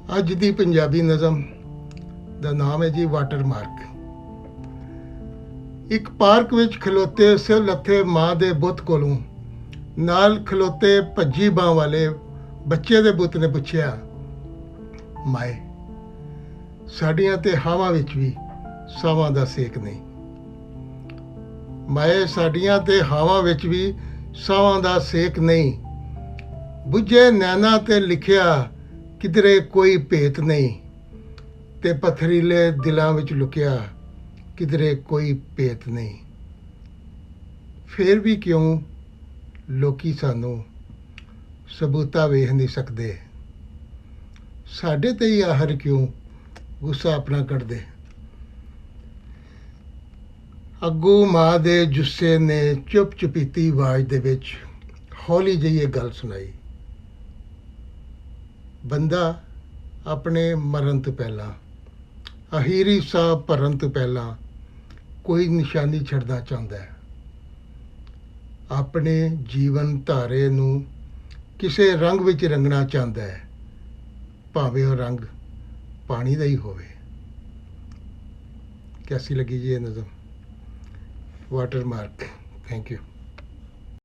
ਅੱਜ ਦੀ ਪੰਜਾਬੀ ਨਜ਼ਮ ਦਾ ਨਾਮ ਹੈ ਜੀ ਵਾਟਰ ਮਾਰਕ। ਇੱਕ ਪਾਰਕ ਵਿੱਚ ਖਲੋਤੇ ਸਿਰ ਲੱਥੇ ਮਾਂ ਦੇ ਬੁੱਤ ਕੋਲੋਂ ਨਾਲ ਖਲੋਤੇ ਭੱਜੀ ਬਾਂਹ ਵਾਲੇ ਬੱਚੇ ਦੇ ਬੁੱਤ ਨੇ ਪੁੱਛਿਆ, ਮਾਏ ਸਾਡੀਆਂ ਤੇ ਹਾਵਾਂ ਵਿੱਚ ਵੀ ਸਾਵਾਂ ਦਾ ਸੇਕ ਨਹੀਂ। ਮਾਏ ਸਾਡੀਆਂ ਤੇ ਹਾਵਾਂ ਵਿੱਚ ਵੀ ਸਾਵਾਂ ਦਾ ਸੇਕ ਨਹੀਂ। ਬੁੱਝੇ ਨੈਣਾ ਤੇ ਲਿਖਿਆ ਕਿਧਰੇ ਕੋਈ ਭੇਤ ਨਹੀਂ, ਤੇ ਪਥਰੀਲੇ ਦਿਲਾਂ ਵਿੱਚ ਲੁਕਿਆ ਕਿਧਰੇ ਕੋਈ ਭੇਤ ਨਹੀਂ। ਫੇਰ ਵੀ ਕਿਉਂ ਲੋਕੀ ਸਾਨੂੰ ਸਬੂਤਾ ਵੇਖ ਨਹੀਂ ਸਕਦੇ, ਸਾਡੇ ਤੇ ਹੀ ਆਖਰ ਕਿਉਂ ਗੁੱਸਾ ਆਪਣਾ ਕੱਢਦੇ। ਅੱਗੋਂ ਮਾਂ ਦੇ ਜੁੱਸੇ ਨੇ ਚੁੱਪ ਚੁਪੀਤੀ ਆਵਾਜ਼ ਦੇ ਵਿੱਚ ਹੌਲੀ ਜਿਹੀ ਇਹ ਗੱਲ ਸੁਣਾਈ, ਬੰਦਾ ਆਪਣੇ ਮਰਨ ਤੋਂ ਪਹਿਲਾਂ, ਅਖੀਰੀ ਸਾਹ ਭਰਨ ਤੋਂ ਪਹਿਲਾਂ ਕੋਈ ਨਿਸ਼ਾਨੀ ਛੱਡਣਾ ਚਾਹੁੰਦਾ ਹੈ। ਆਪਣੇ ਜੀਵਨ ਧਾਰੇ ਨੂੰ ਕਿਸੇ ਰੰਗ ਵਿੱਚ ਰੰਗਣਾ ਚਾਹੁੰਦਾ ਹੈ, ਭਾਵੇਂ ਉਹ ਰੰਗ ਪਾਣੀ ਦਾ ਹੀ ਹੋਵੇ। ਕੈਸੀ ਲੱਗੀ ਜੀ ਇਹ ਨਜ਼ਮ? Watermark. Thank you.